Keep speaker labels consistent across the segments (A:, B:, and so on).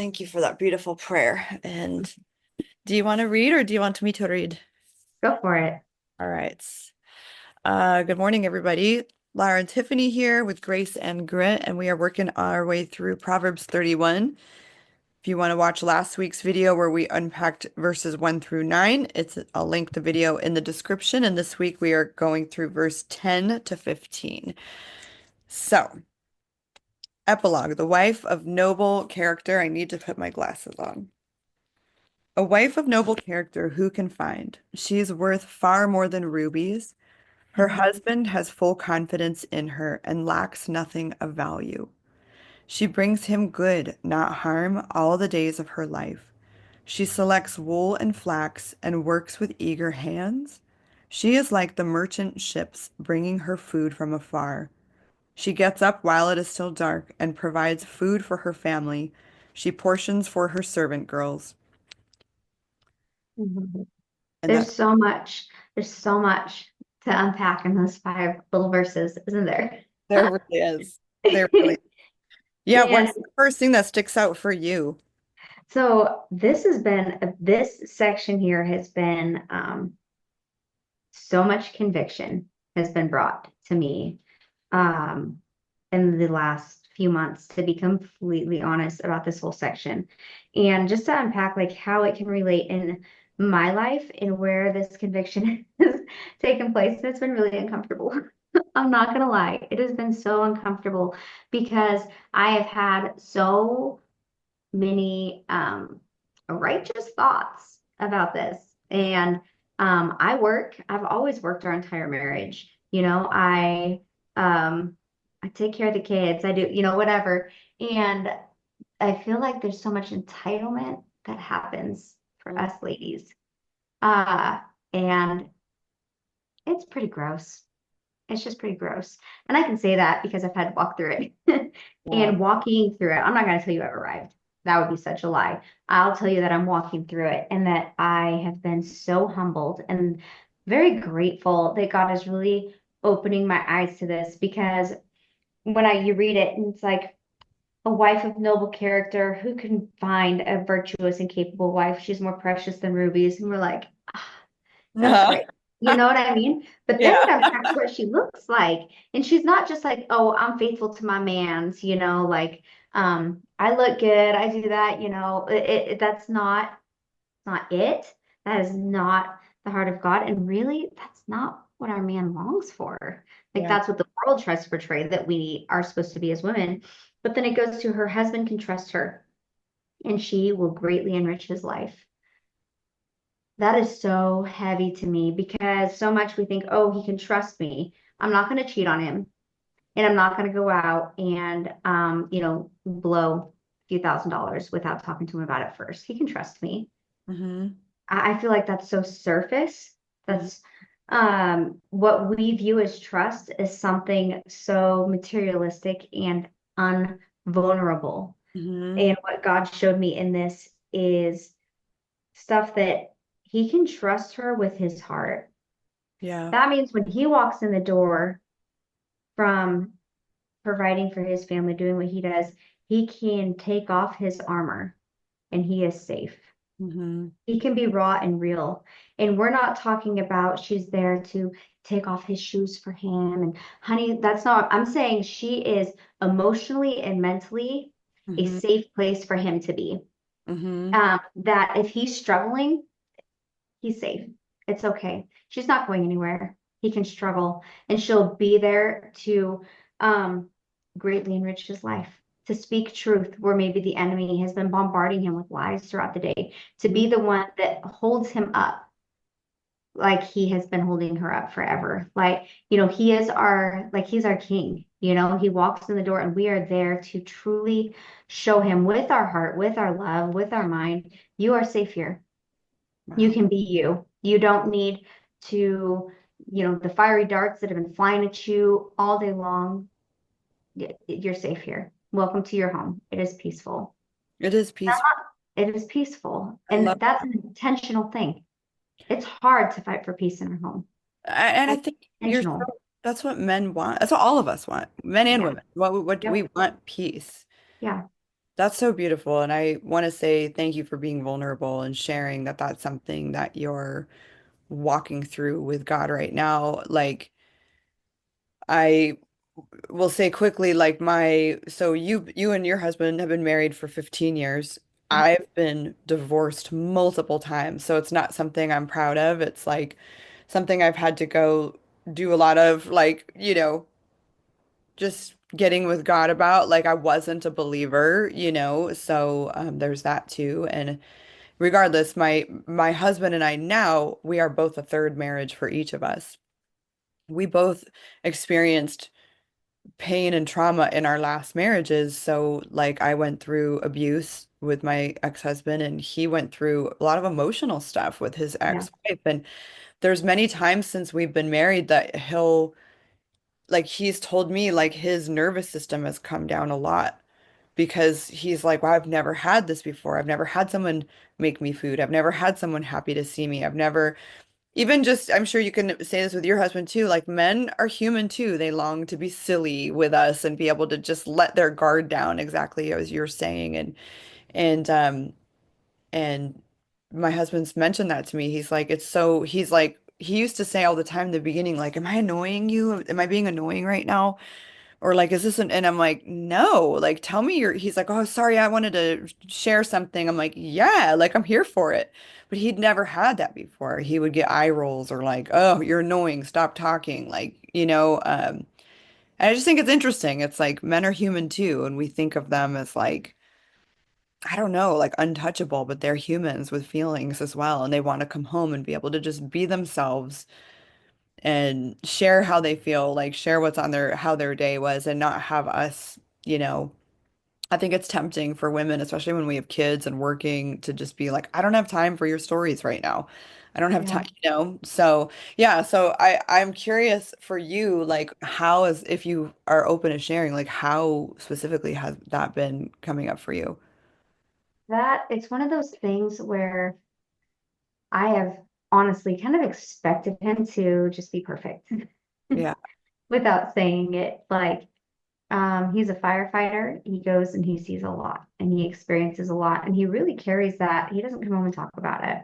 A: Thank you for that beautiful prayer. And do you want to read or do you want me to read?
B: Go for it.
A: All right. Good morning, everybody. Lara and Tiffany here with Grace and Grit, and we are working our way through Proverbs 31. If you want to watch last week's video where we unpacked verses 1 through 9, I'll link the video in the description. And this week we are going through verse 10 to 15. So, epilogue, the wife of noble character. I need to put my glasses on. A wife of noble character who can find? She is worth far more than rubies. Her husband has full confidence in her and lacks nothing of value. She brings him good, not harm, all the days of her life. She selects wool and flax and works with eager hands. She is like the merchant ships bringing her food from afar. She gets up while it is still dark and provides food for her family. She portions for her servant girls.
B: Mhm.
A: And that
B: There's so much. There's so much to unpack in those five little verses, isn't there?
A: there really is. There really. Yeah,
B: And
A: what's the first thing that sticks out for you?
B: so this section here has been so much conviction has been brought to me um, in the last few months, to be completely honest about this whole section. And just to unpack like how it can relate in my life and where this conviction has taken place, it's been really uncomfortable. I'm not gonna lie, it has been so uncomfortable because I have had so many righteous thoughts about this. And I've always worked our entire marriage. Um, I take care of the kids, I do, whatever. And I feel like there's so much entitlement that happens for
A: Mm.
B: us ladies. Uh, and it's pretty gross. It's just pretty gross. And I can say that because I've had to walk through it.
A: Yeah.
B: And walking through it, I'm not going to tell you I've arrived. That would be such a lie. I'll tell you that I'm walking through it and that I have been so humbled and very grateful that God is really opening my eyes to this, because you read it and it's like a wife of noble character who can find a virtuous and capable wife. She's more precious than rubies. And we're like, that's
A: Uh-huh.
B: great. You know what I mean? But then
A: Yeah.
B: it unpacks what she looks like. And she's not just like, oh, I'm faithful to my man's, like I look good, I do that, that's not it. That is not the heart of God. And really, that's not what our man longs for. Like
A: Yeah.
B: that's what the world tries to portray that we are supposed to be as women. But then it goes to her husband can trust her and she will greatly enrich his life. That is so heavy to me because so much we think, oh, he can trust me. I'm not going to cheat on him and I'm not going to go out and, blow a few $1,000s without talking to him about it first. He can trust me.
A: Hmm.
B: I feel like that's so surface.
A: Hmm.
B: That's what we view as trust is something so materialistic and unvulnerable.
A: Hmm.
B: And what God showed me in this is stuff that he can trust her with his heart.
A: Yeah.
B: That means when he walks in the door from providing for his family, doing what he does, he can take off his armor and he is safe.
A: Hmm.
B: He can be raw and real. And we're not talking about she's there to take off his shoes for him. And honey, that's not, I'm saying she is emotionally and mentally a
A: Hmm.
B: safe place for him to be.
A: Hmm.
B: That if he's struggling, he's safe. It's okay. She's not going anywhere. He can struggle and she'll be there to um, greatly enrich his life, to speak truth where maybe the enemy has been bombarding him with lies throughout the day, to be the one that holds him up like he has been holding her up forever. Like, he's our king. He walks in the door and we are there to truly show him with our heart, with our love, with our mind, you are safe here. You
A: Wow.
B: can be you. You don't need to, the fiery darts that have been flying at you all day long. You're safe here. Welcome to your home. It is peaceful.
A: It is peaceful.
B: It is peaceful.
A: I love
B: And that's an intentional thing. It's hard to fight for peace in our home.
A: and I
B: That's
A: think
B: intentional.
A: that's what men want. That's what all of us want, men and
B: Yeah.
A: women. What we
B: Yep.
A: want peace.
B: Yeah.
A: That's so beautiful. And I want to say thank you for being vulnerable and sharing that that's something that you're walking through with God right now. Like, I will say quickly, like so you and your husband have been married for 15 years. I've been divorced multiple times, so it's not something I'm proud of. It's like something I've had to go do a lot of, like, just getting with God about. Like, I wasn't a believer, so there's that too. And regardless, my husband and I now, we are both a third marriage for each of us. We both experienced pain and trauma in our last marriages. So, like, I went through abuse with my ex-husband, and he went through a lot of emotional stuff with his
B: Yeah.
A: ex-wife. And there's many times since we've been married that he's told me, like, his nervous system has come down a lot because he's like, wow, I've never had this before. I've never had someone make me food. I've never had someone happy to see me. I've never even just, I'm sure you can say this with your husband too. Like, men are human too. They long to be silly with us and be able to just let their guard down, exactly as you're saying. And and my husband's mentioned that to me. He's like, he used to say all the time in the beginning, like, am I annoying you? Am I being annoying right now? Or like, is this and I'm like, no, like, tell me he's like, oh, sorry, I wanted to share something. I'm like, yeah, like, I'm here for it. But he'd never had that before. He would get eye rolls or like, oh, you're annoying, stop talking. And I just think it's interesting. It's like men are human too, and we think of them as like, I don't know, like untouchable, but they're humans with feelings as well. And they want to come home and be able to just be themselves and share how they feel, like share what's on how their day was and not have us, you know. I think it's tempting for women, especially when we have kids and working, to just be like, I don't have time for your stories right now. I don't have
B: Yeah.
A: time, you know? So, yeah, so I'm curious for you, like, how is, if you are open to sharing, like, how specifically has that been coming up for you?
B: That it's one of those things where I have honestly kind of expected him to just be perfect
A: Yeah.
B: without saying it. Like, he's a firefighter. He goes and he sees a lot and he experiences a lot. And he really carries that. He doesn't come home and talk about it.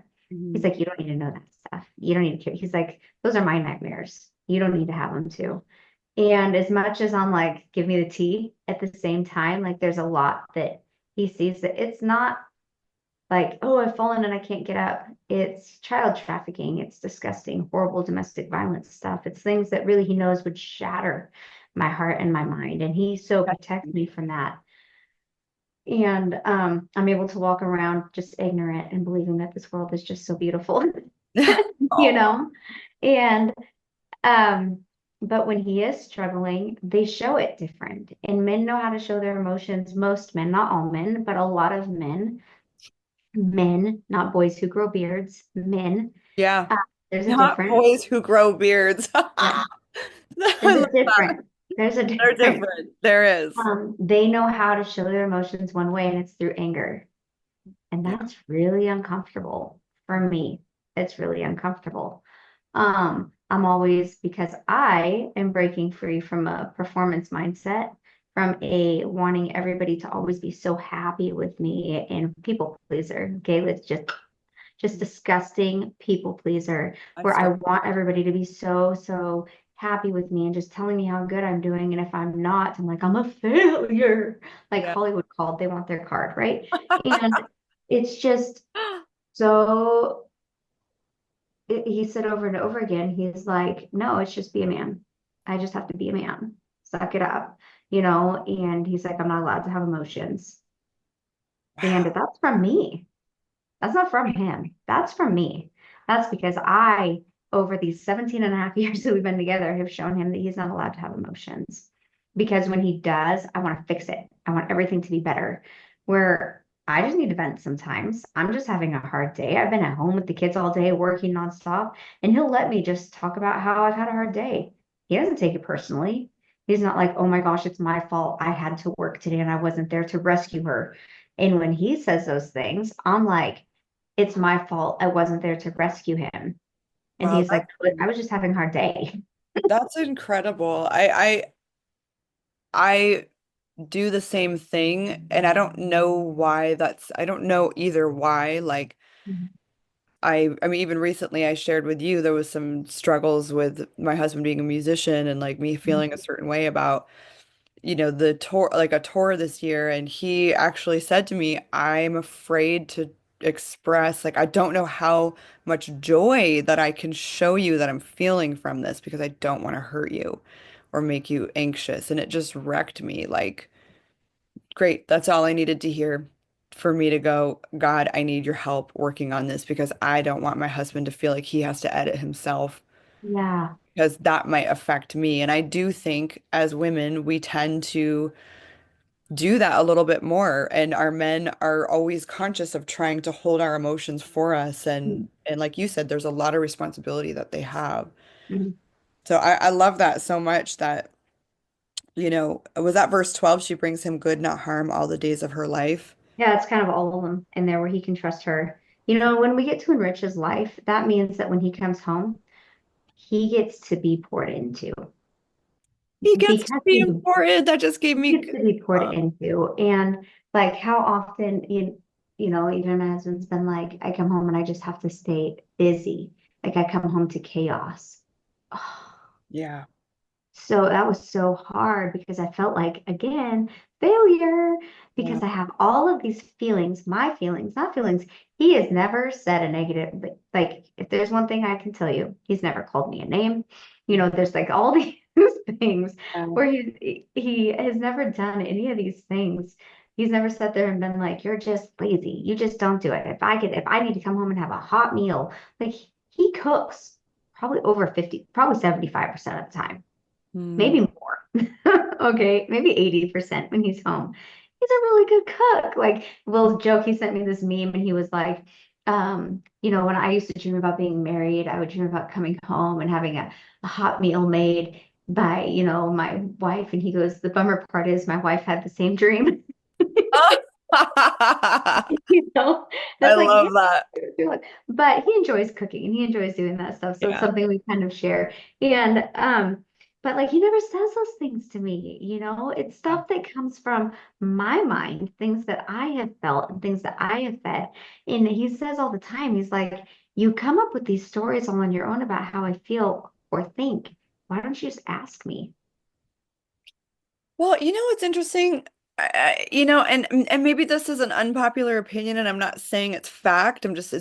B: He's
A: Mhm.
B: like, you don't need to know that stuff. You don't need to care. He's like, those are my nightmares. You don't need to have them too. And as much as I'm like, give me the tea at the same time, like there's a lot that he sees that it's not like, oh, I've fallen and I can't get up. It's child trafficking. It's disgusting, horrible domestic violence stuff. It's things that really he knows would shatter my heart and my mind. And he so protects me from that. And I'm able to walk around just ignorant and believing that this world is just so beautiful, you
A: Oh,
B: know? And um, but when he is struggling, they show it different. And men know how to show their emotions. Most men, not all men, but a lot of men, not boys who grow beards, men.
A: yeah.
B: Uh, there's a
A: Not
B: difference.
A: boys who grow beards.
B: Yeah,
A: I
B: there's a
A: love that.
B: difference. There's a
A: They're
B: difference.
A: different. There is.
B: They know how to show their emotions one way, and it's through anger. And
A: Yeah.
B: that's really uncomfortable for me. It's really uncomfortable. I'm always because I am breaking free from a performance mindset, from a wanting everybody to always be so happy with me and people pleaser. Okay, let's just disgusting people pleaser
A: I
B: where I
A: still,
B: want everybody to be so happy with me and just telling me how good I'm doing. And if I'm not, I'm like, I'm a failure. Like
A: yeah.
B: Hollywood called, they want their card, right? And it's just so he said over and over again, he's like, no, it's just be a man. I just have to be a man. Suck it up, And he's like, I'm not allowed to have emotions. And
A: Wow.
B: that's from me. That's not from him. That's from me. That's because I, over these 17 and a half years that we've been together, have shown him that he's not allowed to have emotions. Because when he does, I want to fix it. I want everything to be better. Where I just need to vent sometimes. I'm just having a hard day. I've been at home with the kids all day, working nonstop, and he'll let me just talk about how I've had a hard day. He doesn't take it personally. He's not like, oh my gosh, it's my fault. I had to work today and I wasn't there to rescue her. And when he says those things, I'm like, it's my fault. I wasn't there to rescue him. And
A: Wow,
B: he's like, I was just having a hard day.
A: that's incredible. I do the same thing. And I don't know why I don't know either why. Like,
B: Mhm.
A: I mean, even recently I shared with you there was some struggles with my husband being a musician and like me feeling a certain way about, the tour, like a tour this year. And he actually said to me, I'm afraid to express, like, I don't know how much joy that I can show you that I'm feeling from this because I don't want to hurt you or make you anxious. And it just wrecked me. Like, great. That's all I needed to hear for me to go, God, I need your help working on this because I don't want my husband to feel like he has to edit himself
B: Yeah.
A: because that might affect me. And I do think as women, we tend to do that a little bit more. And our men are always conscious of trying to hold our emotions for us. And like you said, there's a lot of responsibility that they have.
B: Mhm.
A: So I love that so much that, was that verse 12? She brings him good, not harm, all the days of her life.
B: Yeah, it's kind of all of them in there where he can trust her. You know, when we get to enrich his life, that means that when he comes home, he gets to be poured into
A: He gets to
B: because
A: be important. That just gave
B: he
A: me
B: gets to be poured
A: goosebumps.
B: into. And like how often even my husband's been like, I come home and I just have to stay busy. Like I come home to chaos.
A: Yeah.
B: So that was so hard because I felt like, again, failure
A: Yeah.
B: because I have all of these feelings, my feelings, not feelings. He has never said a negative, but like, if there's one thing I can tell you, he's never called me a name. You know, there's like all these things
A: Yeah.
B: where he has never done any of these things. He's never sat there and been like, you're just lazy. You just don't do it. If I need to come home and have a hot meal, like he cooks probably over 50, probably 75% of the time,
A: Hmm.
B: maybe more. Okay, maybe 80% when he's home. He's a really good cook. Like, little joke, he sent me this meme and he was like, when I used to dream about being married, I would dream about coming home and having a hot meal made by, my wife. And he goes, the bummer part is my wife had the same dream. you know,
A: I
B: that's like, yeah,
A: love that.
B: but he enjoys cooking and he enjoys doing that stuff. So it's
A: Yeah.
B: something we kind of share. And but like he never says those things to me, it's stuff that comes from my mind, things that I have felt and things that I have fed. And he says all the time, he's like, you come up with these stories all on your own about how I feel or think. Why don't you just ask me?
A: Well, what's interesting? And maybe this is an unpopular opinion, and I'm not saying it's fact. It's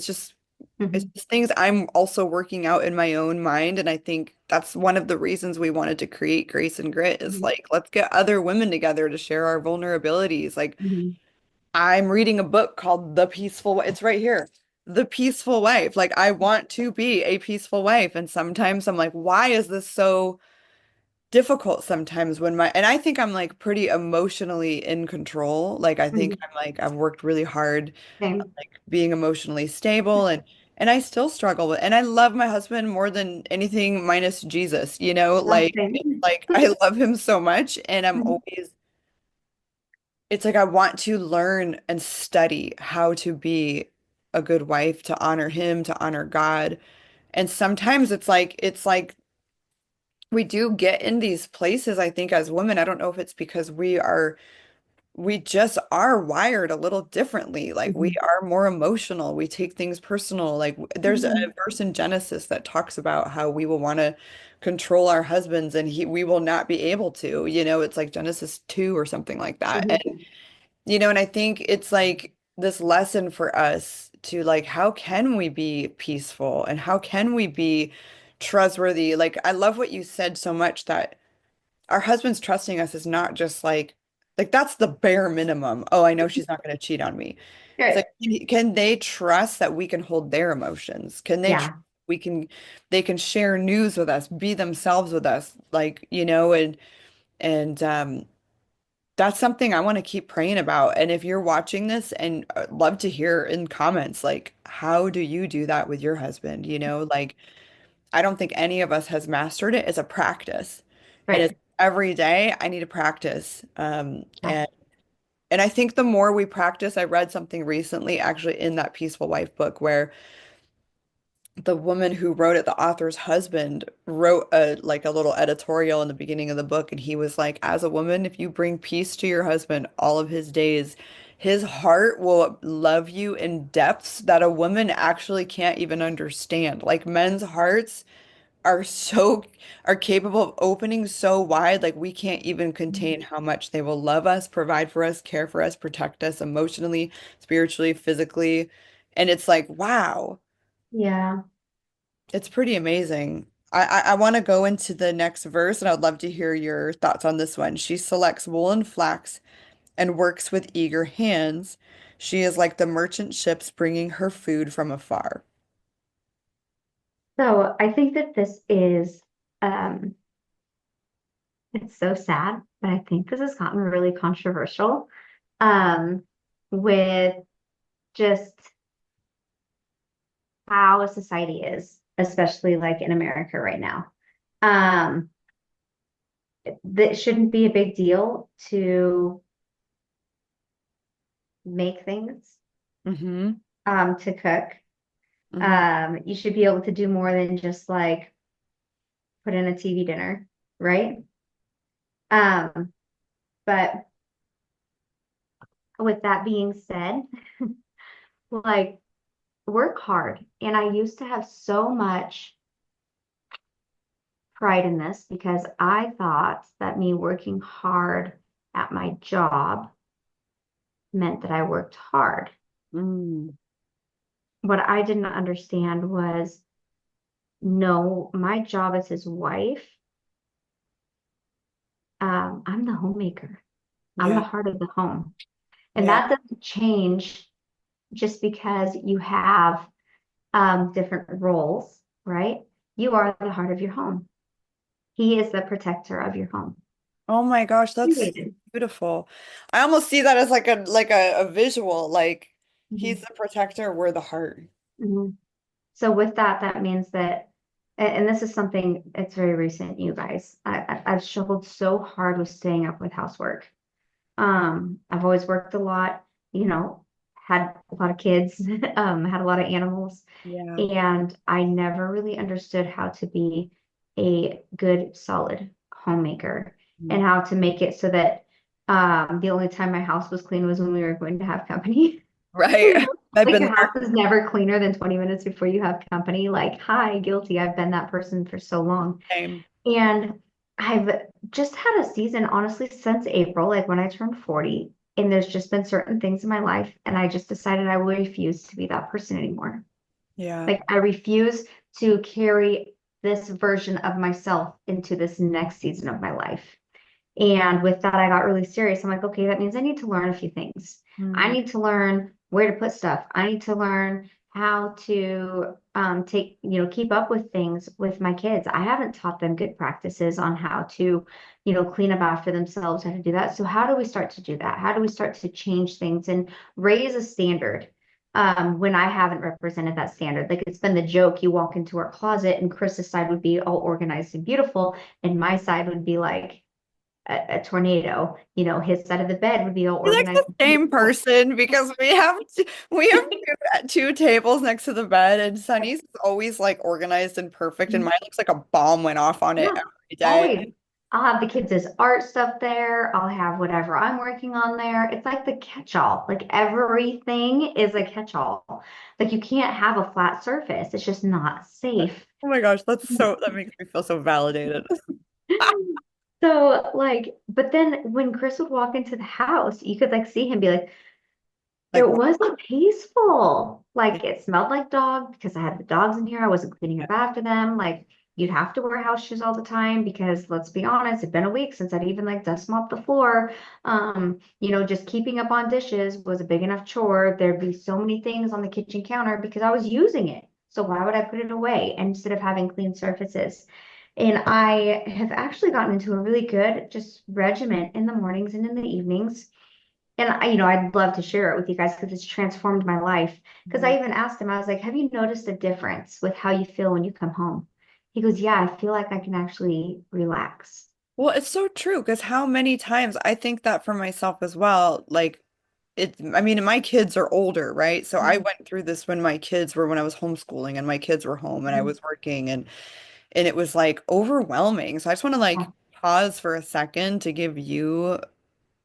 B: Mhm,
A: just things I'm also working out in my own mind. And I think that's one of the reasons we wanted to create Grace and Grit is
B: mhm,
A: like, let's get other women together to share our vulnerabilities. Like,
B: mhm.
A: I'm reading a book called It's right here. The Peaceful Wife. Like, I want to be a peaceful wife. And sometimes I'm like, why is this so difficult sometimes and I think I'm like pretty emotionally in control. Like I think
B: Mhm.
A: I'm like I've worked really hard
B: Same.
A: like being emotionally stable and I still struggle with and I love my husband more than anything minus Jesus,
B: Yeah,
A: like it's
B: same.
A: like I love him so much and I'm
B: Mhm,
A: always it's like I want to learn and study how to be a good wife, to honor him, to honor God. And sometimes it's like we do get in these places, I think, as women. I don't know if it's because we just are wired a little differently. Like we
B: mhm,
A: are more emotional. We take things personal. Like there's a
B: mhm,
A: verse in Genesis that talks about how we will want to control our husbands and we will not be able to. It's like Genesis 2 or something like that.
B: mhm.
A: And I think it's like this lesson for us to like, how can we be peaceful and how can we be trustworthy? Like, I love what you said so much that our husbands trusting us is not just like that's the bare minimum. Oh, I know she's not going to cheat on me. It's
B: Right.
A: like, can they trust that we can hold their emotions? Can they tr
B: Yeah.
A: we can they can share news with us, be themselves with us, like, and that's something I want to keep praying about. And if you're watching this and love to hear in comments, like, how do you do that with your husband? Like, I don't think any of us has mastered it. It's a practice. And it's
B: Right.
A: every day I need to practice.
B: Yeah.
A: And I think the more we practice, I read something recently actually in that Peaceful Wife book where the woman who wrote it, the author's husband, wrote a little editorial in the beginning of the book, and he was like, as a woman, if you bring peace to your husband all of his days, his heart will love you in depths that a woman actually can't even understand. Like men's hearts are so are capable of opening so wide, like we can't even contain how much they will love us, provide for us, care for us, protect us emotionally, spiritually, physically. And it's like, wow.
B: Yeah.
A: It's pretty amazing. I want to go into the next verse, and I'd love to hear your thoughts on this one. She selects wool and flax and works with eager hands. She is like the merchant ships bringing her food from afar.
B: So I think that this is um it's so sad, but I think this has gotten really controversial um with just how a society is, especially like in America right now. Um that shouldn't be a big deal to make things,
A: Mm-hmm.
B: to cook.
A: Mm-hmm.
B: You should be able to do more than just like put in a TV dinner, right? Um, but with that being said, like work hard. And I used to have so much pride in this because I thought that me working hard at my job meant that I worked hard.
A: Mm.
B: What I didn't understand was no, my job as his wife, I'm the homemaker. I'm the
A: Yeah.
B: heart of the home. And
A: Yeah.
B: that doesn't change just because you have different roles, right? You are the heart of your home. He is the protector of your home.
A: Oh my gosh, that's
B: Period.
A: beautiful. I almost see that as like a visual, like he's
B: Mhm.
A: the protector, we're the heart.
B: Mhm. So with that, that means that, and this is something it's very recent, you guys. I've struggled so hard with staying up with housework. I've always worked a lot, you know, had a lot of kids, had a lot of animals,
A: Yeah.
B: and I never really understood how to be a good, solid homemaker and how to make it so that the only time my house was clean was when we were going to have company.
A: Right. I've
B: Like
A: been
B: your house is never cleaner than 20 minutes before you have company. Like, hi, guilty. I've been that person for so long.
A: the same.
B: And I've just had a season, honestly, since April, like when I turned 40. And there's just been certain things in my life. And I just decided I will refuse to be that person anymore.
A: Yeah.
B: Like, I refuse to carry this version of myself into this next season of my life. And with that, I got really serious. I'm like, okay, that means I need to learn a few things. I
A: Mm.
B: need to learn where to put stuff. I need to learn how to take, keep up with things with my kids. I haven't taught them good practices on how to, clean up after themselves, how to do that. So how do we start to do that? How do we start to change things and raise a standard? When I haven't represented that standard, like it's been the joke, you walk into our closet and Chris's side would be all organized and beautiful, and my side would be like, a tornado. His side of the bed would be all
A: We're like the
B: organized and
A: same
B: beautiful.
A: person because we have two tables next to the bed, and Sunny's is always like organized and perfect, and mine looks like a bomb went off on it
B: Yeah,
A: every day.
B: always. I'll have the kids' art stuff there. I'll have whatever I'm working on there. It's like the catch-all. Like everything is a catch-all. Like you can't have a flat surface. It's just not safe.
A: Oh my gosh, that makes me feel so validated.
B: So like, but then when Chris would walk into the house, you could like see him be like,
A: Like,
B: it wasn't peaceful. Like it smelled like dog because I had the dogs in here. I wasn't cleaning up after them. Like you'd have to wear house shoes all the time because let's be honest, it'd been a week since I'd even like dust mop the floor. Just keeping up on dishes was a big enough chore. There'd be so many things on the kitchen counter because I was using it. So why would I put it away instead of having clean surfaces? And I have actually gotten into a really good just regimen in the mornings and in the evenings, and I'd love to share it with you guys because it's transformed my life. Because I even asked him, I was like, have you noticed a difference with how you feel when you come home? He goes, yeah, I feel like I can actually relax.
A: well, it's so true because how many times I think that for myself as well, like I mean, my kids are older, right? So I
B: Mhm.
A: went through this when I was homeschooling and my kids were home and I
B: Mhm.
A: was working and it was like overwhelming. So I just want to
B: Yeah.
A: like pause for a second to give you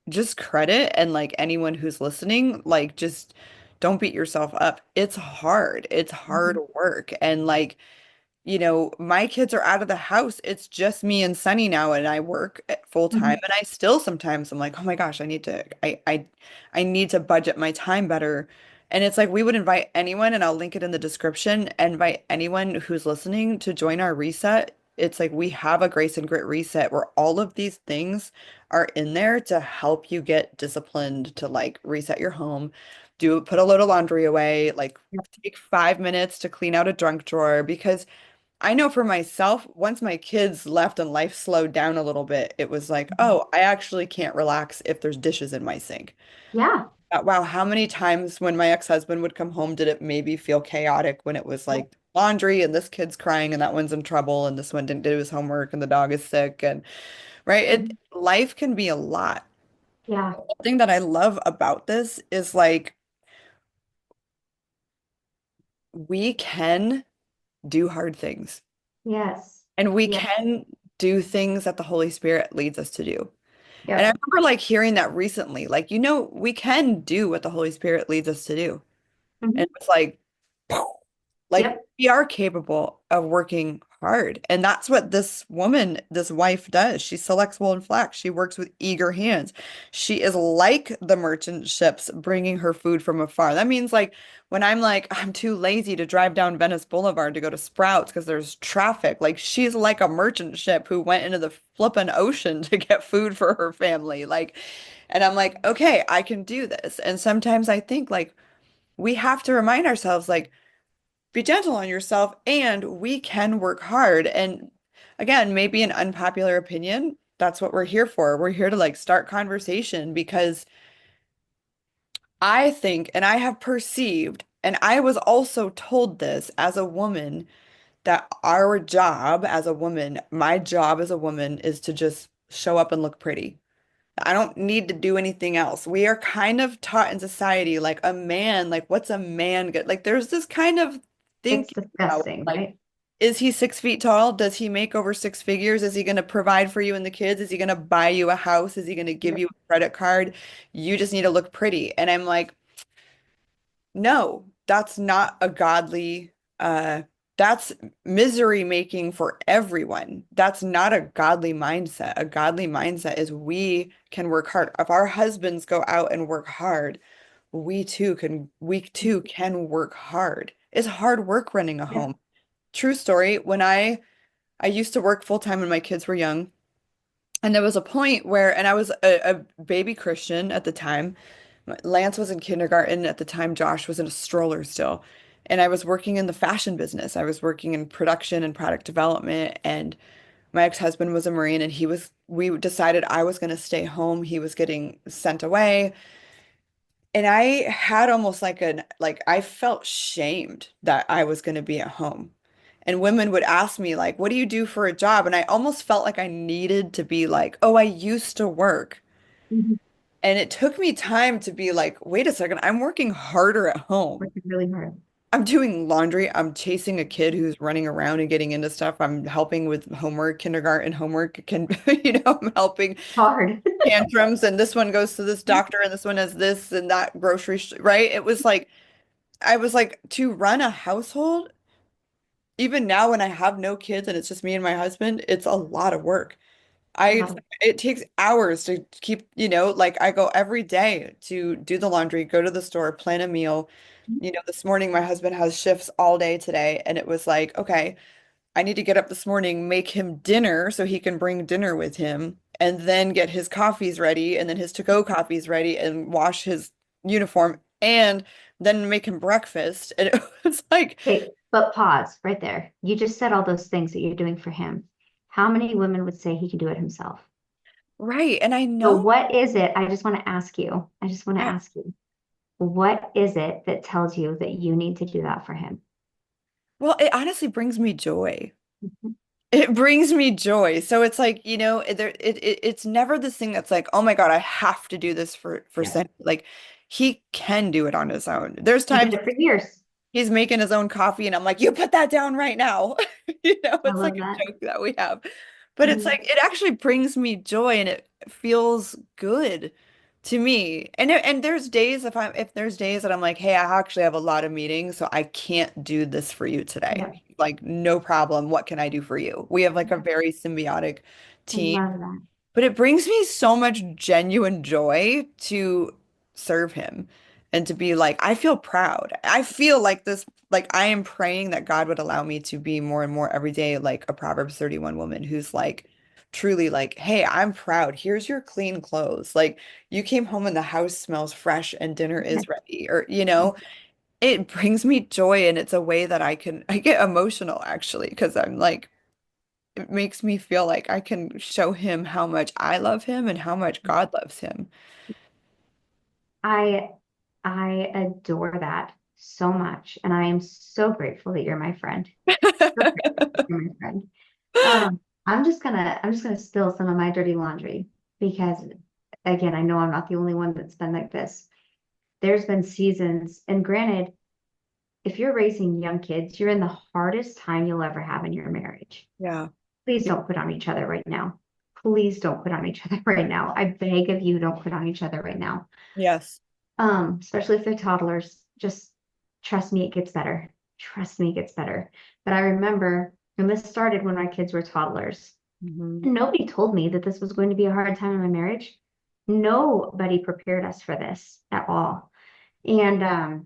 A: just credit and like anyone who's listening, like just don't beat yourself up. It's hard. It's hard
B: Mhm.
A: work. And like my kids are out of the house. It's just me and Sunny now, and I work full time.
B: Mhm.
A: And I still sometimes I'm like, oh my gosh, I need to budget my time better. And it's like we would invite anyone, and I'll link it in the description, invite anyone who's listening to join our reset. It's like we have a Grace and Grit reset where all of these things are in there to help you get disciplined to like reset your home, put a load of laundry away, like
B: Yep.
A: take 5 minutes to clean out a junk drawer because I know for myself, once my kids left and life slowed down a little bit, it was like,
B: Mhm.
A: oh, I actually can't relax if there's dishes in my sink.
B: Yeah.
A: Wow, how many times when my ex-husband would come home did it maybe feel chaotic when it was
B: Yep.
A: like laundry and this kid's crying and that one's in trouble and this one didn't do his homework and the dog is sick and right?
B: Mhm.
A: Life can be a lot.
B: Yeah.
A: The thing that I love about this is like we can do hard things
B: Yes.
A: and we
B: Yeah.
A: can do things that the Holy Spirit leads us to do. And I
B: Yep.
A: remember like hearing that recently, like, we can do what the Holy Spirit leads us to do. And
B: Mhm.
A: it's like, like
B: Yep.
A: we are capable of working hard. And that's what this woman, this wife does. She selects wool and flax. She works with eager hands. She is like the merchant ships bringing her food from afar. That means like when I'm like, I'm too lazy to drive down Venice Boulevard to go to Sprouts because there's traffic. Like she's like a merchant ship who went into the flippin' ocean to get food for her family. Like, and I'm like, okay, I can do this. And sometimes I think like we have to remind ourselves like, be gentle on yourself and we can work hard. And again, maybe an unpopular opinion. That's what we're here for. We're here to like start conversation because I think, and I have perceived, and I was also told this as a woman, that our job as a woman, my job as a woman is to just show up and look pretty. I don't need to do anything else. We are kind of taught in society like a man, like what's a man good? Like there's this kind of
B: It's
A: thinking about
B: disgusting,
A: like,
B: right?
A: is he 6 feet tall? Does he make over six figures? Is he going to provide for you and the kids? Is he going to buy you a house? Is he going to give
B: Yep.
A: you a credit card? You just need to look pretty. And I'm like, no, that's not a godly, that's misery making for everyone. That's not a godly mindset. A godly mindset is we can work hard. If our husbands go out and work hard, we too can work hard. It's hard work running a
B: Yep.
A: home. True story, I used to work full time when my kids were young. And there was a point where, and I was a baby Christian at the time. Lance was in kindergarten at the time. Josh was in a stroller still. And I was working in the fashion business. I was working in production and product development. And my ex-husband was a Marine and we decided I was going to stay home. He was getting sent away. And I had almost like I felt shamed that I was going to be at home. And women would ask me like, what do you do for a job? And I almost felt like I needed to be like, oh, I used to work.
B: Mhm.
A: And it took me time to be like, wait a second, I'm working harder at home.
B: Working really hard.
A: I'm doing laundry. I'm chasing a kid who's running around and getting into stuff. I'm helping with homework, kindergarten homework. I'm helping
B: Hard.
A: tantrums. And this one goes to this doctor and this one has this and that grocery, right? It was like, I was like, to run a household, even now when I have no kids and it's just me and my husband, it's a lot of work. I
B: Wow.
A: it takes hours to keep, like I go every day to do the laundry, go to the store, plan a meal. This morning my husband has shifts all day today, and it was like, okay, I need to get up this morning, make him dinner so he can bring dinner with him, and then get his coffees ready, and then his to-go coffees ready, and wash his uniform, and then make him breakfast. And it was like,
B: Okay, but pause right there. You just said all those things that you're doing for him. How many women would say he can do it himself?
A: right. And I
B: So
A: know,
B: what is it? I just want to ask you. I just want to
A: yeah.
B: ask you. What is it that tells you that you need to do that for him?
A: Well, it honestly brings me joy.
B: Mhm.
A: It brings me joy. So it's like, it's never this thing that's like, oh my God, I have to do this for
B: Yes.
A: Sen. Like he can do it on his own. There's
B: He did
A: times
B: it for years.
A: he's making his own coffee and I'm like, you put that down right now.
B: I
A: It's like
B: love
A: a
B: that.
A: joke that we have. But it's
B: Mhm.
A: like it actually brings me joy and it feels good to me. And there's days if there's days that I'm like, hey, I actually have a lot of meetings, so I can't do this for you today.
B: Yeah,
A: Like, no problem. What can I do for you? We have like a very symbiotic
B: I
A: team.
B: love that.
A: But it brings me so much genuine joy to serve him and to be like, I feel proud. I feel like this, like I am praying that God would allow me to be more and more every day like a Proverbs 31 woman who's like truly like, hey, I'm proud. Here's your clean clothes. Like you came home and the house smells fresh and dinner is ready. Or, it brings me joy and it's a way that I get emotional actually because I'm like, it makes me feel like I can show him how much I love him and how much God loves him.
B: I I adore that so much, and I am so grateful that you're my friend. So grateful that you're my friend. I'm just gonna spill some of my dirty laundry because again, I know I'm not the only one that's been like this. There's been seasons, and granted, if you're raising young kids, you're in the hardest time you'll ever have in your marriage.
A: Yeah.
B: Please don't quit on each other right now. Please don't quit on each other right now. I beg of you, don't quit on each other right now.
A: Yes.
B: Especially if they're toddlers. Just trust me, it gets better. Trust me, it gets better. But I remember, and this started when my kids were toddlers.
A: Hmm.
B: And nobody told me that this was going to be a hard time in my marriage. Nobody prepared us for this at all. And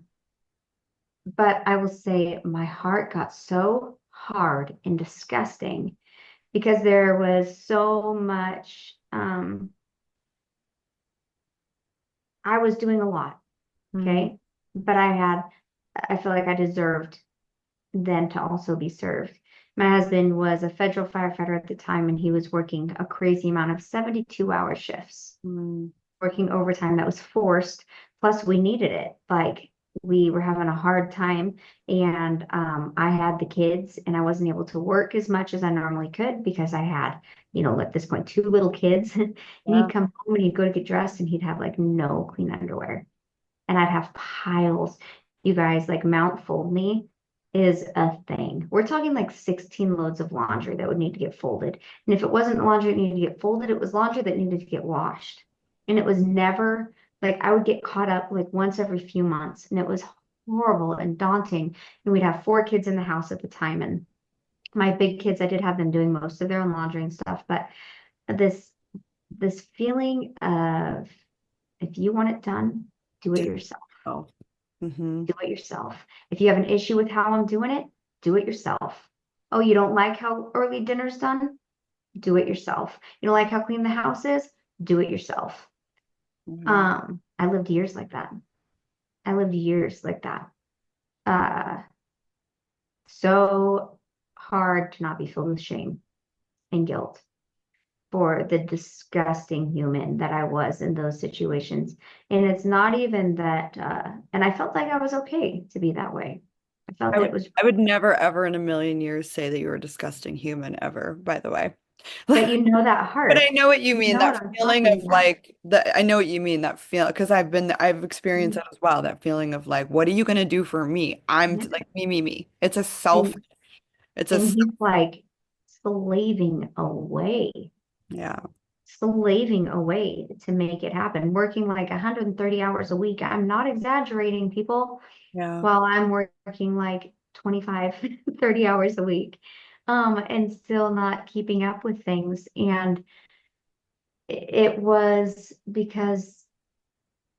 B: but I will say my heart got so hard and disgusting because there was so much I was doing a lot,
A: Hmm.
B: okay? But I feel like I deserved then to also be served. My husband was a federal firefighter at the time, and he was working a crazy amount of 72-hour shifts,
A: Hmm.
B: working overtime that was forced. Plus, we needed it. Like we were having a hard time, and I had the kids, and I wasn't able to work as much as I normally could because I had, at this point, two little kids. And
A: Yeah.
B: he'd come home and he'd go to get dressed, and he'd have like no clean underwear, and I'd have piles. You guys, like Mount Fold Me is a thing. We're talking like 16 loads of laundry that would need to get folded. And if it wasn't laundry that needed to get folded, it was laundry that needed to get washed. And it was never like I would get caught up like once every few months. And it was horrible and daunting. And we'd have four kids in the house at the time. And my big kids, I did have them doing most of their own laundry and stuff. But this this feeling of if you want it done, do it
A: Do
B: yourself.
A: so. Hmm.
B: Do it yourself. If you have an issue with how I'm doing it, do it yourself. Oh, you don't like how early dinner's done? Do it yourself. You don't like how clean the house is? Do it yourself.
A: Hmm.
B: I lived years like that. I lived years like that. Uh, so hard to not be filled with shame and guilt for the disgusting human that I was in those situations. And it's not even that, and I felt like I was okay to be that way. I felt
A: I
B: that
A: would
B: it was,
A: I would never ever in a million years say that you were a disgusting human ever, by the way.
B: but you know that
A: But I
B: heart.
A: know what you
B: You
A: mean,
B: know what
A: that
B: I'm
A: feeling
B: talking
A: of
B: about.
A: like I know what you mean, that feel because I've experienced
B: Mhm.
A: that as well, that feeling of like, what are you gonna do for me? I'm
B: Yeah.
A: like me, me, me. It's a self,
B: And
A: it's a
B: and he's like
A: yeah,
B: slaving away to make it happen, working like 130 hours a week. I'm not exaggerating, people,
A: yeah.
B: while I'm working like 25, 30 hours a week, and still not keeping up with things. And it was because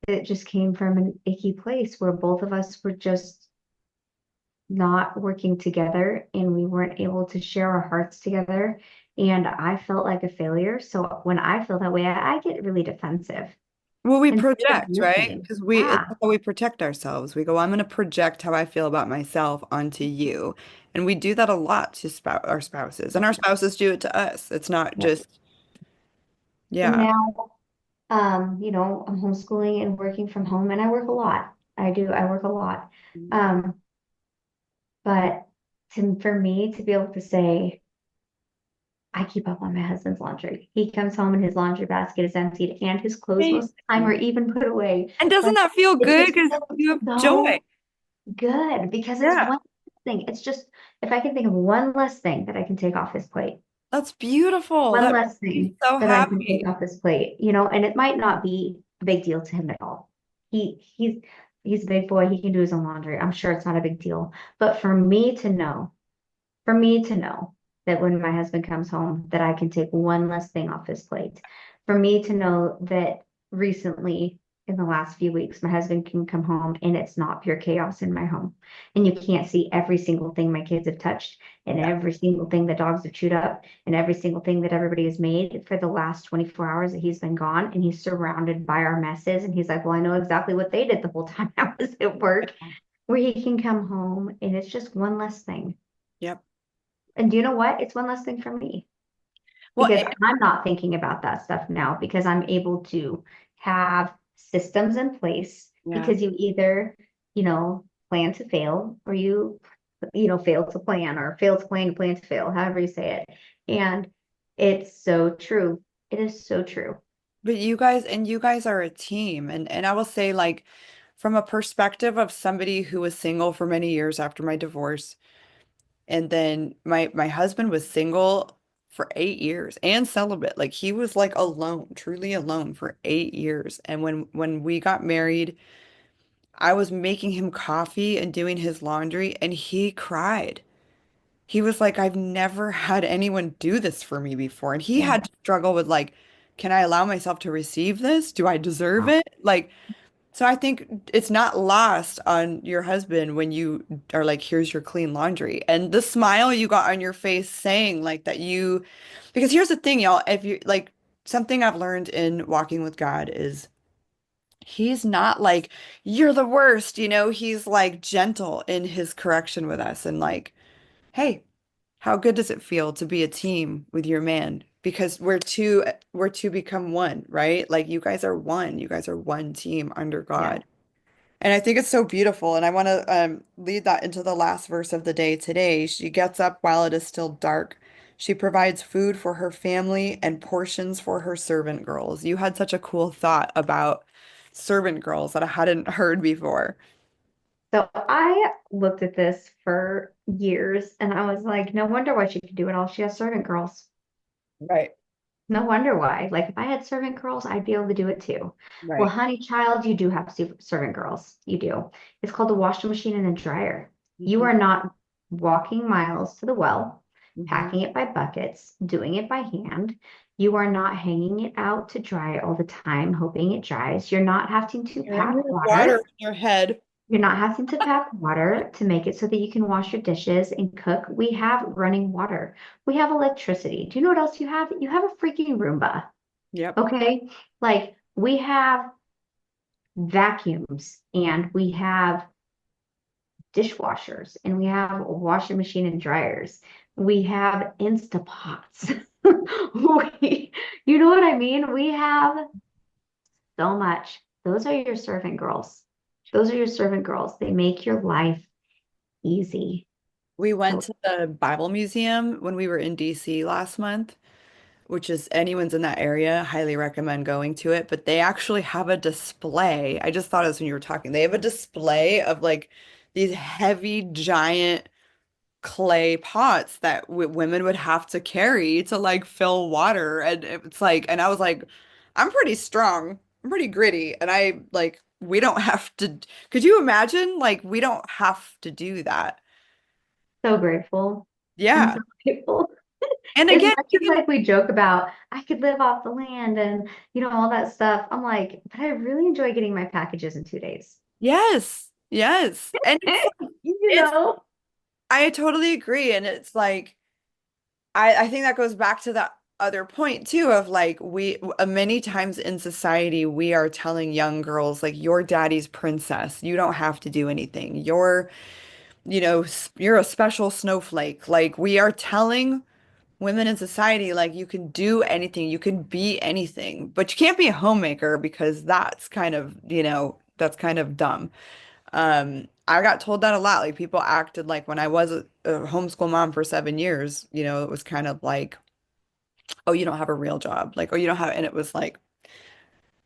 B: it just came from an icky place where both of us were just not working together and we weren't able to share our hearts together. And I felt like a failure. So when I feel that way, I get really defensive
A: Well, we
B: instead of
A: project, right?
B: listening.
A: Because it's
B: Yeah.
A: how we protect ourselves. We go, I'm going to project how I feel about myself onto you. And we do that a lot to our spouses, and our spouses do it to us. It's not
B: Yep.
A: just,
B: And
A: yeah.
B: now, I'm homeschooling and working from home and I work a lot. I do. I work a lot. Um, but for me to be able to say, I keep up on my husband's laundry. He comes home and his laundry basket is emptied and his clothes most of the time
A: Amazing.
B: are even put away.
A: And doesn't
B: Like
A: that feel
B: it
A: good?
B: just
A: Because
B: feels
A: you have joy.
B: so good because it's
A: Yeah,
B: one thing. It's just if I can think of one less thing that I can take off his plate,
A: that's beautiful.
B: one
A: That
B: less
A: makes me
B: thing
A: so
B: that I can take
A: happy.
B: off his plate, you know, and it might not be a big deal to him at all. He's a big boy. He can do his own laundry. I'm sure it's not a big deal. But for me to know that when my husband comes home, that I can take one less thing off his plate. For me to know that recently, in the last few weeks, my husband can come home and it's not pure chaos in my home. And you can't see every single thing my kids have touched and
A: Yeah.
B: every single thing the dogs have chewed up and every single thing that everybody has made for the last 24 hours that he's been gone. And he's surrounded by our messes. And he's like, well, I know exactly what they did the whole time I was at work, where he can come home and it's just one less thing.
A: Yep.
B: And do you know what? It's one less thing for me
A: Well,
B: because I'm not thinking about that stuff now because I'm able to have systems in place
A: yeah.
B: because you either, plan to fail or fail to plan or fail to plan, plan to fail, however you say it. And it's so true. It is so true.
A: But you guys are a team. And I will say, like, from a perspective of somebody who was single for many years after my divorce, and then my husband was single for 8 years and celibate. Like he was like alone, truly alone for 8 years. And when we got married, I was making him coffee and doing his laundry, and he cried. He was like, I've never had anyone do this for me before. And he
B: Yeah.
A: had to struggle with like, can I allow myself to receive this? Do I deserve
B: Wow.
A: it? Like, so I think it's not lost on your husband when you are like, here's your clean laundry. And the smile you got on your face saying like that because here's the thing, y'all, if you like something I've learned in walking with God is he's not like, you're the worst, he's like gentle in his correction with us and like, hey, how good does it feel to be a team with your man? Because we're two become one, right? Like you guys are one. You guys are one team under
B: Yeah.
A: God. And I think it's so beautiful. And I want to lead that into the last verse of the day today. She gets up while it is still dark. She provides food for her family and portions for her servant girls. You had such a cool thought about servant girls that I hadn't heard before.
B: So I looked at this for years and I was like, no wonder why she could do it all. She has servant girls.
A: Right,
B: No wonder why. Like if I had servant girls, I'd be able to do it too. Well,
A: right.
B: honey child, you do have servant girls. You do. It's called a washing machine and a dryer. You
A: Hmm.
B: are not walking miles to the well,
A: Hmm.
B: packing it by buckets, doing it by hand. You are not hanging it out to dry all the time, hoping it dries. You're not having to
A: And
B: pack
A: your water
B: water.
A: in your head.
B: You're not having to pack water to make it so that you can wash your dishes and cook. We have running water. We have electricity. Do you know what else you have? You have a freaking Roomba.
A: Yep.
B: Okay. Like we have vacuums and we have dishwashers and we have a washing machine and dryers. We have Instapots. You know what I mean? We have so much. Those are your servant girls. Those are your servant girls. They make your life easy.
A: We went
B: So
A: to the Bible Museum when we were in DC last month, which is anyone's in that area, highly recommend going to it. But they actually have a display. I just thought of this when you were talking. They have a display of like these heavy, giant clay pots that w women would have to carry to like fill water. And it's like, and I was like, I'm pretty strong. I'm pretty gritty. And I like, we don't have to, could you imagine? Like, we don't have to do that.
B: so grateful. I'm
A: Yeah.
B: so grateful.
A: And
B: As
A: again,
B: much
A: we
B: as
A: can,
B: like we joke about I could live off the land and all that stuff, I'm like, but I really enjoy getting my packages in 2 days.
A: yes, yes. And it's like,
B: You
A: it's,
B: know?
A: I totally agree. And it's like, I think that goes back to that other point too of like, many times in society, we are telling young girls, like, you're daddy's princess. You don't have to do anything. You're a special snowflake. Like, we are telling women in society, like, you can do anything, you can be anything, but you can't be a homemaker because that's kind of dumb. I got told that a lot. Like people acted like when I was a homeschool mom for 7 years, it was kind of like oh, you don't have a real job. Like, oh, you don't have, and it was like,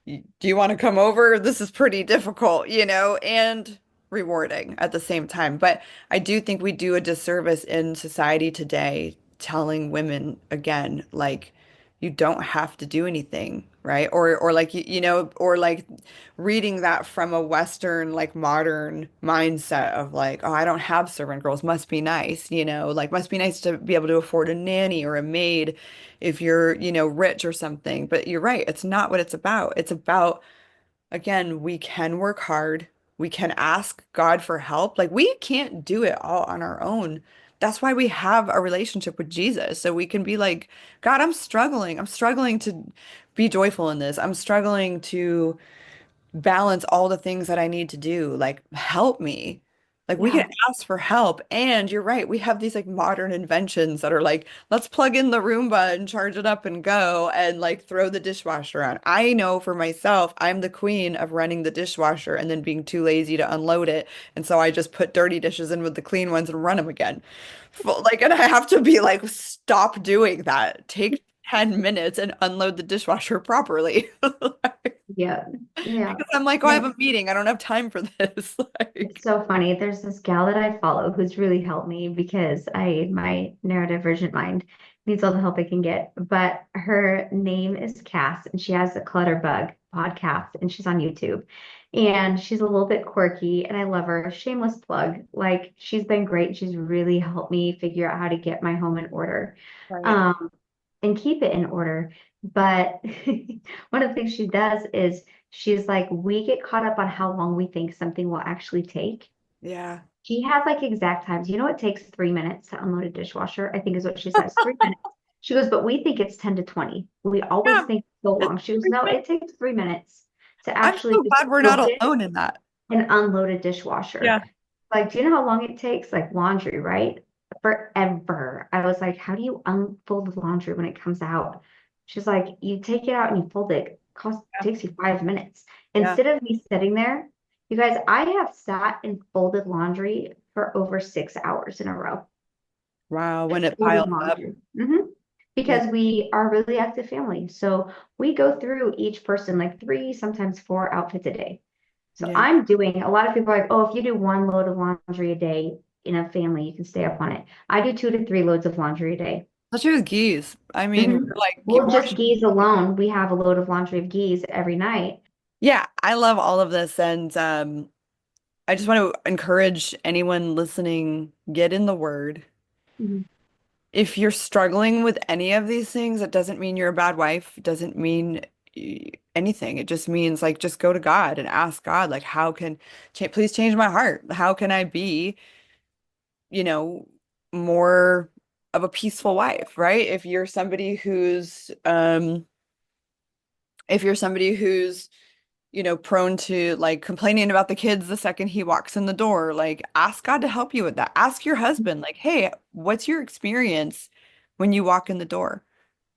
A: do you want to come over? This is pretty difficult, and rewarding at the same time. But I do think we do a disservice in society today telling women again, like, you don't have to do anything, right? Or like or like reading that from a Western, like modern mindset of like, oh, I don't have servant girls, must be nice, like must be nice to be able to afford a nanny or a maid if you're, rich or something. But you're right, it's not what it's about. It's about, again, we can work hard. We can ask God for help. Like we can't do it all on our own. That's why we have a relationship with Jesus. So we can be like, God, I'm struggling. I'm struggling to be joyful in this. I'm struggling to balance all the things that I need to do. Like, help me. Like, we can
B: Yeah.
A: ask for help. And you're right, we have these like modern inventions that are like, let's plug in the Roomba and charge it up and go and like throw the dishwasher on. I know for myself, I'm the queen of running the dishwasher and then being too lazy to unload it. And so I just put dirty dishes in with the clean ones and run them again. Like, and I have to be like, stop doing that. Take 10 minutes and unload the dishwasher properly.
B: Yeah. Yeah.
A: Because I'm like, oh, I have
B: And
A: a meeting. I don't have time for this.
B: it's
A: Like,
B: so funny. There's this gal that I follow who's really helped me because my neurodivergent mind needs all the help it can get. But her name is Cass, and she has the Clutterbug podcast, and she's on YouTube. And she's a little bit quirky, and I love her. Shameless plug. Like she's been great. She's really helped me figure out how to get my home in order,
A: right.
B: um, and keep it in order. But one of the things she does is she's like, we get caught up on how long we think something will actually take.
A: Yeah.
B: She has like exact times. You know, it takes 3 minutes to unload a dishwasher, I think is what she says, 3 minutes. She goes, but we think it's 10 to 20. We always
A: Yeah.
B: think so
A: It's
B: long. She goes,
A: pretty
B: no,
A: good.
B: it takes 3 minutes to
A: I'm
B: actually
A: so
B: just
A: glad we're not
B: open
A: alone in that.
B: and unload a dishwasher.
A: Yeah.
B: Like, do you know how long it takes? Like laundry, right? Forever. I was like, how do you unfold the laundry when it comes out? She's like, you take it out and you fold it. Cost
A: Yeah.
B: takes you 5 minutes.
A: Yeah.
B: Instead of me sitting there, you guys, I have sat and folded laundry for over 6 hours in a row.
A: Wow. When
B: Just
A: it
B: folded
A: piles up.
B: laundry.
A: Yeah.
B: Because we are a really active family. So we go through each person like three, sometimes four outfits a day. So
A: Yeah.
B: I'm doing, a lot of people are like, oh, if you do one load of laundry a day in a family, you can stay up on it. I do 2 to 3 loads of laundry a day.
A: Especially with geese. I mean,
B: Mhm.
A: we're like
B: Well, just
A: watching.
B: geese alone, we have a load of laundry of geese every night.
A: Yeah, I love all of this. And I just want to encourage anyone listening, get in the word.
B: Mhm.
A: If you're struggling with any of these things, it doesn't mean you're a bad wife. It doesn't mean anything. It just means like just go to God and ask God, like, how can cha please change my heart? How can I be, you know, more of a peaceful wife, right? If you're somebody who's prone to like complaining about the kids the second he walks in the door, like ask God to help you with that. Ask your husband, like, hey, what's your experience when you walk in the door?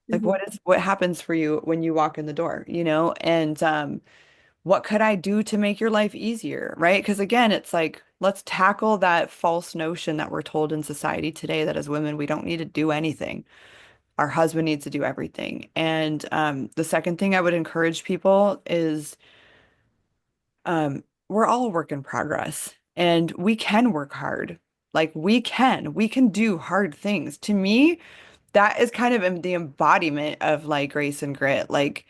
A: Like
B: Mhm.
A: what happens for you when you walk in the door, And what could I do to make your life easier, right? Because again, it's like let's tackle that false notion that we're told in society today that as women we don't need to do anything. Our husband needs to do everything. And the second thing I would encourage people is we're all a work in progress and we can work hard. Like we can do hard things. To me, that is kind of the embodiment of like grace and grit. Like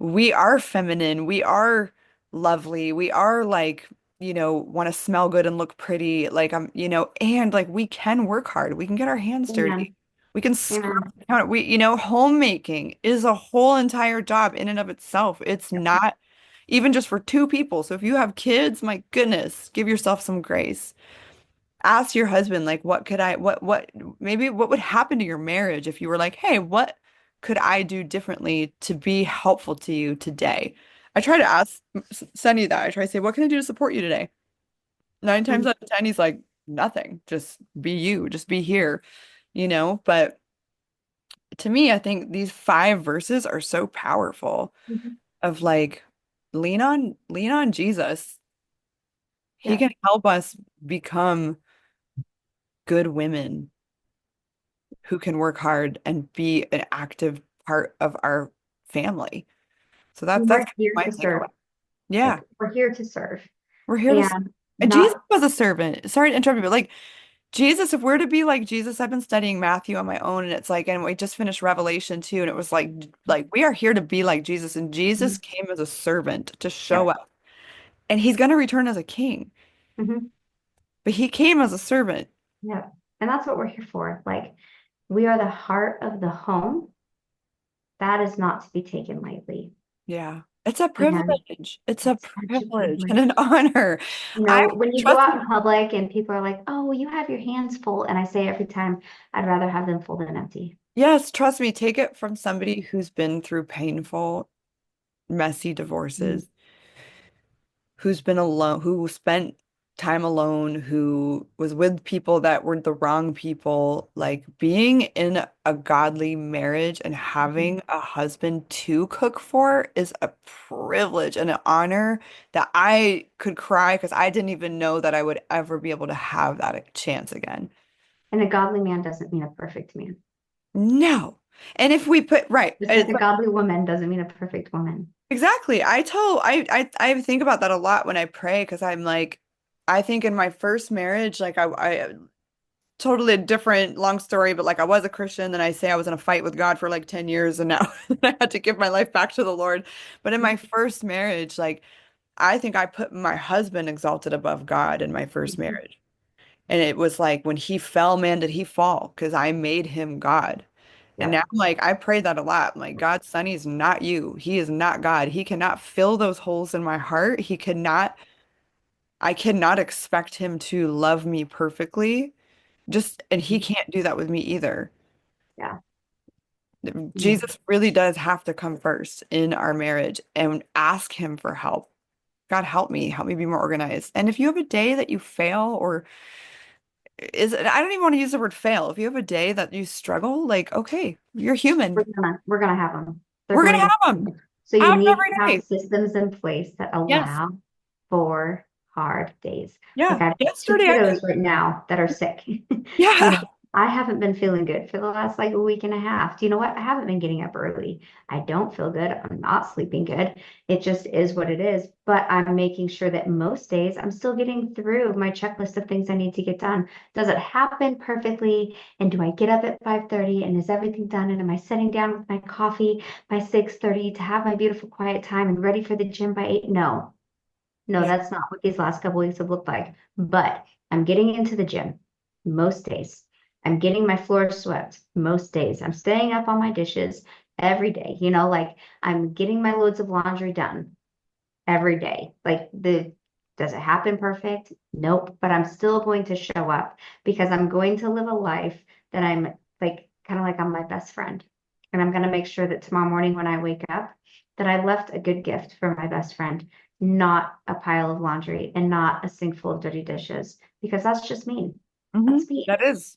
A: we are feminine, we are lovely, we are like, want to smell good and look pretty. Like and like we can work hard. We can get our hands dirty.
B: Amen.
A: We can scrub
B: Amen.
A: the counter. Homemaking is a whole entire job in and of itself. It's not even just for two people. So if you have kids, my goodness, give yourself some grace. Ask your husband, like, maybe what would happen to your marriage if you were like, hey, what could I do differently to be helpful to you today? I try to ask Sunny that. I try to say, what can I do to support you today? Nine times
B: Mhm.
A: out of ten, he's like, nothing. Just be you. Just be here. But to me, I think these five verses are so powerful
B: Mhm.
A: of like, lean on Jesus. He
B: Yeah.
A: can help us become good women. who can work hard and be an active part of our family. So that's
B: We're here
A: my
B: to
A: takeaway.
B: serve.
A: Yeah,
B: Like we're here to serve
A: we're here to,
B: and
A: and Jesus
B: not
A: was a servant. Sorry to interrupt you, but like Jesus, if we're to be like Jesus, I've been studying Matthew on my own, and it's like, and we just finished Revelation too, and it was like we are here to be like Jesus, and Jesus came as a servant to show
B: yeah.
A: up, and he's going to return as a king,
B: Hmm.
A: but he came as a servant.
B: Yeah. And that's what we're here for. Like we are the heart of the home. That is not to be taken lightly.
A: Yeah, it's a
B: And
A: privilege. It's a
B: it's such a
A: privilege and
B: privilege.
A: an honor. I
B: When you go
A: trust
B: out
A: me.
B: in public and people are like, oh, you have your hands full. And I say every time, I'd rather have them full than empty.
A: Yes, trust me. Take it from somebody who's been through painful, messy
B: Mhm.
A: divorces, who's been alone, who spent time alone, who was with people that were the wrong people, like being in a godly marriage and having a husband to cook for is a privilege and an honor that I could cry because I didn't even know that I would ever be able to have that chance again.
B: And a godly man doesn't mean a perfect man.
A: No. And if we put, right,
B: Just like
A: it's
B: a godly woman doesn't mean a perfect woman.
A: exactly. I think about that a lot when I pray because I'm like I think in my first marriage, like I totally a different long story, but like I was a Christian, then I say I was in a fight with God for like 10 years and now I had to give my life back to the Lord. But in my first marriage, like I think I put my husband exalted above God in my first
B: Mhm.
A: marriage. And it was like when he fell, man, did he fall? Because I made him God. And
B: Yeah.
A: now, like, I pray that a lot. I'm like, God, Sonny is not you. He is not God. He cannot fill those holes in my heart. I cannot expect him to love me perfectly. And he
B: Mhm.
A: can't do that with me either.
B: Yeah. Yeah.
A: Jesus really does have to come first in our marriage and ask him for help. God, help me be more organized. And if you have a day that you fail or I don't even want to use the word fail. If you have a day that you struggle, like, okay, you're human.
B: We're gonna have them. They're
A: We're gonna
B: going to
A: have them.
B: happen. So you
A: Have them
B: need to
A: every
B: have
A: day.
B: systems in place that
A: Yes.
B: allow for hard days. Like
A: Yeah.
B: I have two
A: Yesterday I
B: kiddos
A: did.
B: right now that are sick. You
A: Yeah.
B: know, I haven't been feeling good for the last like a week and a half. Do you know what? I haven't been getting up early. I don't feel good. I'm not sleeping good. It just is what it is. But I'm making sure that most days I'm still getting through my checklist of things I need to get done. Does it happen perfectly? And do I get up at 5:30 and is everything done? And am I sitting down with my coffee by 6:30 to have my beautiful quiet time and ready for the gym by 8? No. No,
A: Yeah.
B: that's not what these last couple weeks have looked like. But I'm getting into the gym most days. I'm getting my floor swept most days. I'm staying up on my dishes every day. Like I'm getting my loads of laundry done every day. Does it happen perfect? Nope. But I'm still going to show up because I'm going to live a life that I'm like kind of like I'm my best friend. And I'm going to make sure that tomorrow morning when I wake up, that I left a good gift for my best friend, not a pile of laundry and not a sink full of dirty dishes, because that's just mean. That's me.
A: That is.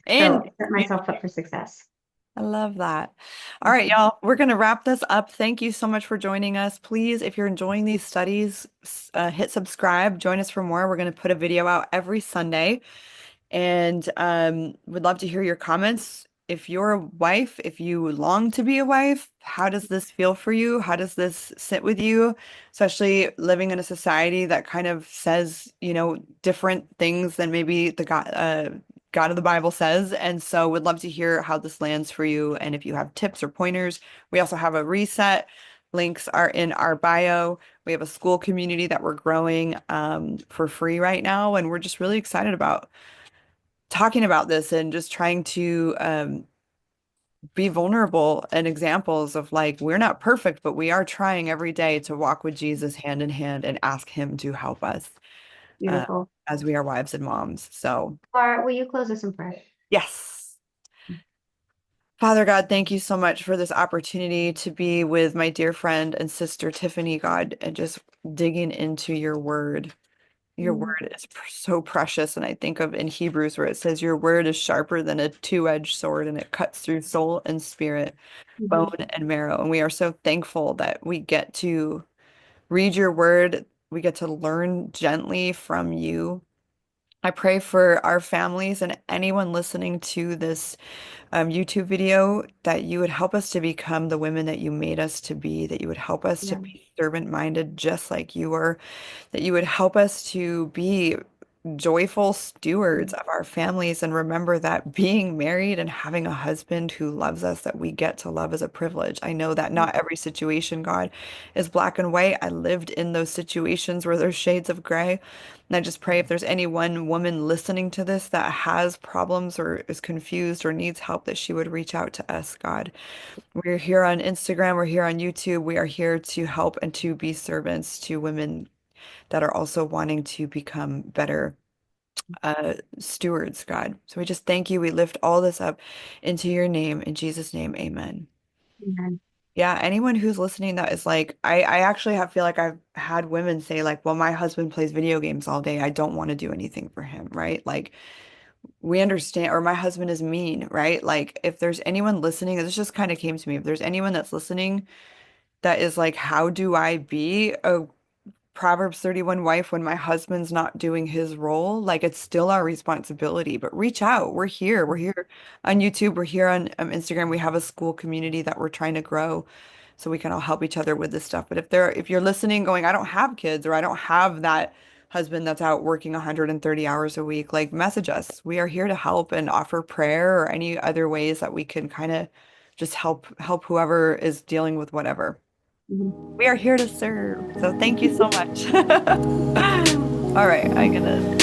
B: So
A: And
B: I set myself up for success.
A: I love that. All right, y'all, we're going to wrap this up. Thank you so much for joining us. Please, if you're enjoying these studies, hit subscribe. Join us for more. We're going to put a video out every Sunday. And would love to hear your comments. If you're a wife, if you long to be a wife, how does this feel for you? How does this sit with you? Especially living in a society that kind of says, different things than maybe the God of the Bible says. And so would love to hear how this lands for you. And if you have tips or pointers, we also have a reset. Links are in our bio. We have a school community that we're growing for free right now. And we're just really excited about talking about this and just trying to be vulnerable and examples of like we're not perfect, but we are trying every day to walk with Jesus hand in hand and ask him to help us uh,
B: Beautiful.
A: as we are wives and moms. So,
B: Laura, will you close us in prayer?
A: yes. Father God, thank you so much for this opportunity to be with my dear friend and sister Tiffany, God, and just digging into your word. Your
B: Mm.
A: word is so precious. And I think of in Hebrews where it says, your word is sharper than a two-edged sword and it cuts through soul and spirit, bone
B: Mhm.
A: and marrow. And we are so thankful that we get to read your word. We get to learn gently from you. I pray for our families and anyone listening to this YouTube video that you would help us to become the women that you made us to be, that you would help us to
B: Yeah.
A: be servant-minded just like you were, that you would help us to be joyful stewards of our families and remember that being married and having a husband who loves us, that we get to love, is a privilege. I know that not every situation, God, is black and white. I lived in those situations where there's shades of gray. And I just pray if there's any one woman listening to this that has problems or is confused or needs help, that she would reach out to us, God. We're here on Instagram, we're here on YouTube. We are here to help and to be servants to women that are also wanting to become better stewards, God. So we just thank you. We lift all this up into your name. In Jesus' name, amen.
B: Amen.
A: Yeah, anyone who's listening that is like, I actually feel like I've had women say like, well, my husband plays video games all day. I don't want to do anything for him, right? Like we understand, or my husband is mean, right? Like if there's anyone listening, this just kind of came to me. If there's anyone that's listening that is like, how do I be a Proverbs 31 wife when my husband's not doing his role? Like it's still our responsibility, but reach out. We're here. We're here on YouTube. We're here on Instagram. We have a school community that we're trying to grow so we can all help each other with this stuff. But if you're listening going, I don't have kids or I don't have that husband that's out working 130 hours a week, like message us. We are here to help and offer prayer or any other ways that we can kind of just help whoever is dealing with whatever.
B: Mhm.
A: We are here to serve. So thank you so much. All right, I'm gonna